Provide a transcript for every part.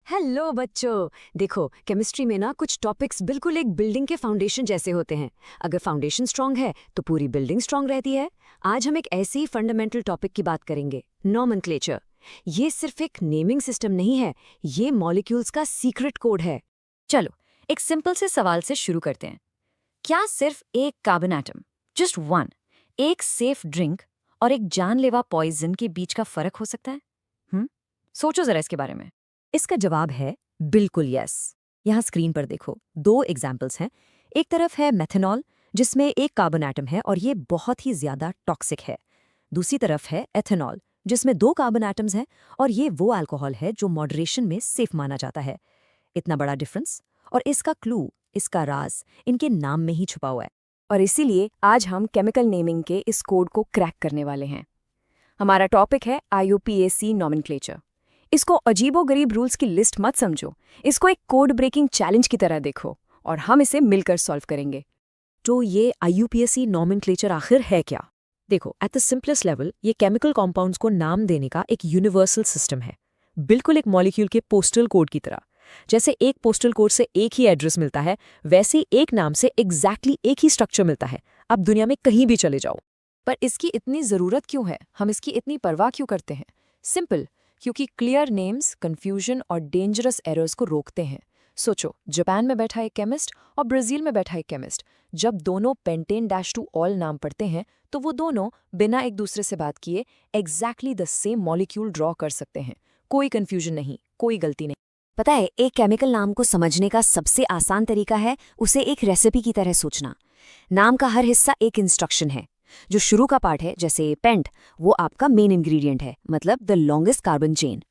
Hello बच्चों। देखो, chemistry में ना कुछ टॉपिक्स बिल्कुल एक बिल्डिंग के फाउंडेशन जैसे होते हैं। अगर फाउंडेशन स्ट्रांग है तो पूरी बिल्डिंग स्ट्रांग रहती है। आज हम एक ऐसे ही फंडामेंटल टॉपिक की बात करेंगे, नॉमेनक्लेचर। ये सिर्फ एक नेमिंग सिस्टम नहीं है, ये मॉलिक्यूल्स का सीक्रेट कोड है। चलो, एक सिंपल से सवाल से शुरू करते हैं। क्या सिर्फ एक कार्बन एटम, जस्ट वन, एक सेफ ड्रिंक और एक जानलेवा पॉइजन के बीच का फर्क हो सकता है? सोचो जरा इसके बारे में। इसका जवाब है बिल्कुल यस। यहाँ स्क्रीन पर देखो, दो एग्जाम्पल्स हैं। एक तरफ है मेथनॉल, जिसमें एक कार्बन एटम है और ये बहुत ही ज्यादा टॉक्सिक है। दूसरी तरफ है एथेनॉल, जिसमें दो कार्बन एटम्स हैं और ये वो अल्कोहल है जो मॉडरेशन में सेफ माना जाता है। इतना बड़ा डिफरेंस, और इसका क्लू, इसका राज इनके नाम में ही छुपा हुआ है। और इसीलिए आज हम केमिकल नेमिंग के इस कोड को क्रैक करने वाले हैं। हमारा टॉपिक है IUPAC नॉमेनक्लेचर। इसको अजीबोगरीब रूल्स की लिस्ट मत समझो, इसको एक कोड ब्रेकिंग चैलेंज की तरह देखो और हम इसे मिलकर सॉल्व करेंगे। तो ये IUPAC नॉमेनक्लेचर आखिर है क्या? देखो, एट द सिंपलेस्ट लेवल ये केमिकल कॉम्पाउंड्स को नाम देने का एक यूनिवर्सल सिस्टम है, बिल्कुल एक मॉलिक्यूल के पोस्टल कोड की तरह। जैसे एक पोस्टल कोड से एक ही एड्रेस मिलता है, वैसे ही एक नाम से एग्जैक्टली एक ही स्ट्रक्चर मिलता है। अब दुनिया में कहीं भी चले जाओ। पर इसकी इतनी ज़रूरत क्यों है? हम इसकी इतनी परवाह क्यों करते हैं? सिंपल, क्योंकि क्लियर नेम्स कंफ्यूजन और डेंजरस एरर्स को रोकते हैं। सोचो, जापान में बैठा एक केमिस्ट और ब्राज़ील में बैठा एक केमिस्ट, जब दोनों पेंटेन-टू-ऑल नाम पढ़ते हैं तो वो दोनों बिना एक दूसरे से बात किए exactly the same molecule draw कर सकते हैं। कोई कंफ्यूजन नहीं, कोई गलती नहीं। पता है, एक केमिकल नाम को समझने का सबसे आसान तरीका है उसे एक रेसिपी की तरह सोचना। नाम का हर हिस्सा एक इंस्ट्रक्शन है। जो शुरू का पार्ट है, जैसे पेंट, वो आपका मेन इंग्रेडिएंट है, मतलब द लॉन्गेस्ट कार्बन चेन।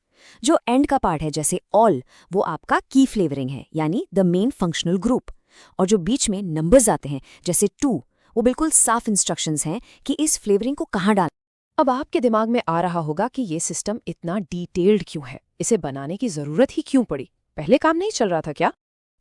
जो एंड का पार्ट है, जैसे ऑल, वो आपका की फ्लेवरिंग है, यानी द मेन फंक्शनल ग्रुप। और जो बीच में नंबर्स आते हैं, जैसे 2, वो बिल्कुल साफ इंस्ट्रक्शंस हैं कि इस फ्लेवरिंग को कहाँ डाल। अब आपके दिमाग में आ रहा होगा कि ये सिस्टम इतना डिटेल्ड क्यों है, इसे बनाने की जरूरत ही क्यों पड़ी? पहले काम नहीं चल रहा था क्या?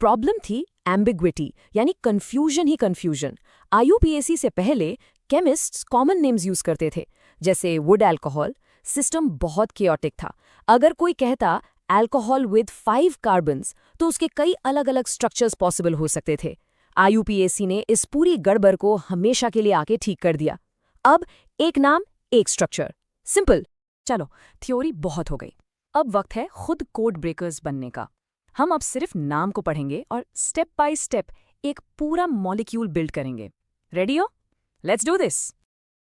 प्रॉब्लम थी एम्बिग्विटी, यानी कंफ्यूजन ही कंफ्यूजन। IUPAC से पहले केमिस्ट्स कॉमन नेम्स यूज करते थे, जैसे वुड अल्कोहल। सिस्टम बहुत केओटिक था। अगर कोई कहता अल्कोहल विद 5 कार्बन्स, तो उसके कई अलग अलग स्ट्रक्चर्स पॉसिबल हो सकते थे। IUPAC ने इस पूरी गड़बड़ को हमेशा के लिए आके ठीक कर दिया। अब एक नाम, एक स्ट्रक्चर, सिंपल। चलो, थ्योरी बहुत हो गई, अब वक्त है खुद कोड ब्रेकर्स बनने का। हम अब सिर्फ नाम को पढ़ेंगे और स्टेप बाय स्टेप एक पूरा मॉलिक्यूल बिल्ड करेंगे। रेडी हो? Let's do this.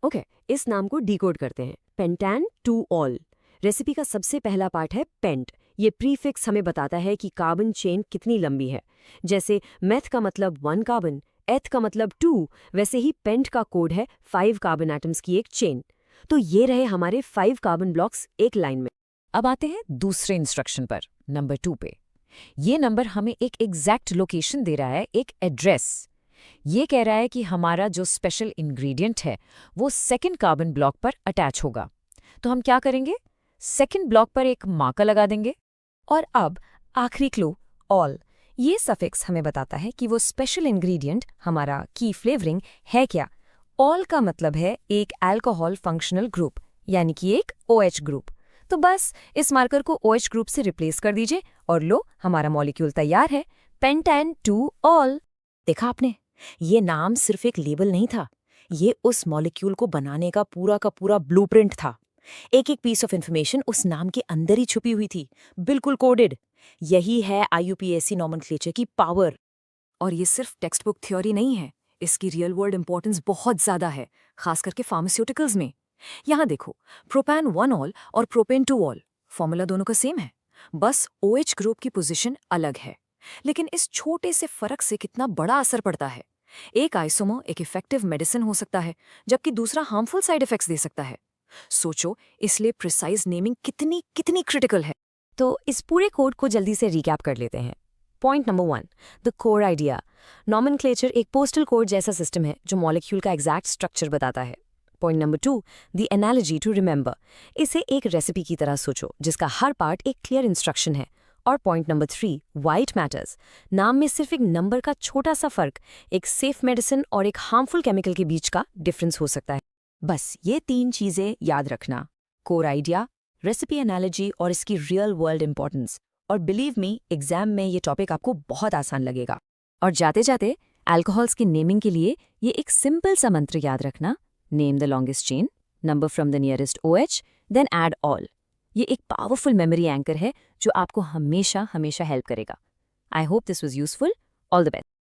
ओके, इस नाम को डिकोड करते हैं। पेंटेन-टू-ऑल। रेसिपी का सबसे पहला पार्ट है पेंट। ये प्रीफिक्स हमें बताता है कि कार्बन चेन कितनी लंबी है। जैसे मेथ का मतलब 1 कार्बन, एथ का मतलब 2, वैसे ही पेंट का कोड है 5 कार्बन एटम्स की एक चेन। तो ये रहे हमारे 5 कार्बन ब्लॉक्स एक लाइन में। अब आते हैं दूसरे इंस्ट्रक्शन पर, नंबर 2 पे। ये नंबर हमें एक एग्जैक्ट लोकेशन दे रहा है, एक एड्रेस। ये कह रहा है कि हमारा जो स्पेशल इंग्रेडिएंट है वो सेकंड कार्बन ब्लॉक पर अटैच होगा। तो हम क्या करेंगे? सेकंड ब्लॉक पर एक मार्कर लगा देंगे। और अब आखिरी क्लू, ऑल। ये सफिक्स हमें बताता है कि वो स्पेशल इंग्रेडिएंट, हमारा की फ्लेवरिंग, है क्या। ऑल का मतलब है एक अल्कोहल फंक्शनल ग्रुप, यानी कि एक OH ग्रुप। तो बस इस मार्कर को OH ग्रुप से रिप्लेस कर दीजिए और लो, हमारा मॉलिक्यूल तैयार है, पेंटेन-टू-ऑल। देखा आपने, ये नाम सिर्फ एक लेबल नहीं था, ये उस मॉलिक्यूल को बनाने का पूरा ब्लूप्रिंट था। एक एक पीस ऑफ इन्फॉर्मेशन उस नाम के अंदर ही छुपी हुई थी, बिल्कुल कोडेड। यही है IUPAC नॉमेनक्लेचर की पावर। और ये सिर्फ टेक्स्ट बुक थ्योरी नहीं है, इसकी रियल वर्ल्ड इंपॉर्टेंस बहुत ज़्यादा है, खास करके फार्मास्यूटिकल्स में। यहाँ देखो, प्रोपेन-1-ऑल और प्रोपेन-2-ऑल, फॉर्मूला दोनों का सेम है, बस OH ग्रुप की पोजीशन अलग है। लेकिन इस छोटे से फर्क से कितना बड़ा असर पड़ता है। एक आइसोमर एक इफेक्टिव मेडिसिन हो सकता है, जबकि दूसरा हार्मफुल साइड इफेक्ट्स दे सकता है। सोचो, इसलिए प्रिसाइज नेमिंग कितनी कितनी क्रिटिकल है। तो इस पूरे कोड को जल्दी से रिकैप कर लेते हैं। Point number 1, the core idea. Nomenclature एक पोस्टल कोड जैसा सिस्टम है जो मॉलिक्यूल का एग्जैक्ट स्ट्रक्चर बताता है। Point number 2, the analogy to remember. इसे एक रेसिपी की तरह सोचो जिसका हर पार्ट एक क्लियर इंस्ट्रक्शन है। और point number 3, why it matters. नाम में सिर्फ एक नंबर का छोटा सा फर्क एक सेफ मेडिसिन और एक हार्मफुल केमिकल के बीच का डिफरेंस हो सकता है। बस ये 3 चीजें याद रखना, कोर आइडिया, रेसिपी एनालॉजी और इसकी रियल वर्ल्ड इंपॉर्टेंस, और बिलीव मी एग्जाम में ये टॉपिक आपको बहुत आसान लगेगा। और जाते जाते अल्कोहल्स की नेमिंग के लिए ये एक सिंपल सा मंत्र याद रखना, name the longest chain, number from the nearest OH, then add all. ये एक पावरफुल मेमोरी एंकर है जो आपको हमेशा हमेशा हेल्प करेगा। I hope this was useful. All the best.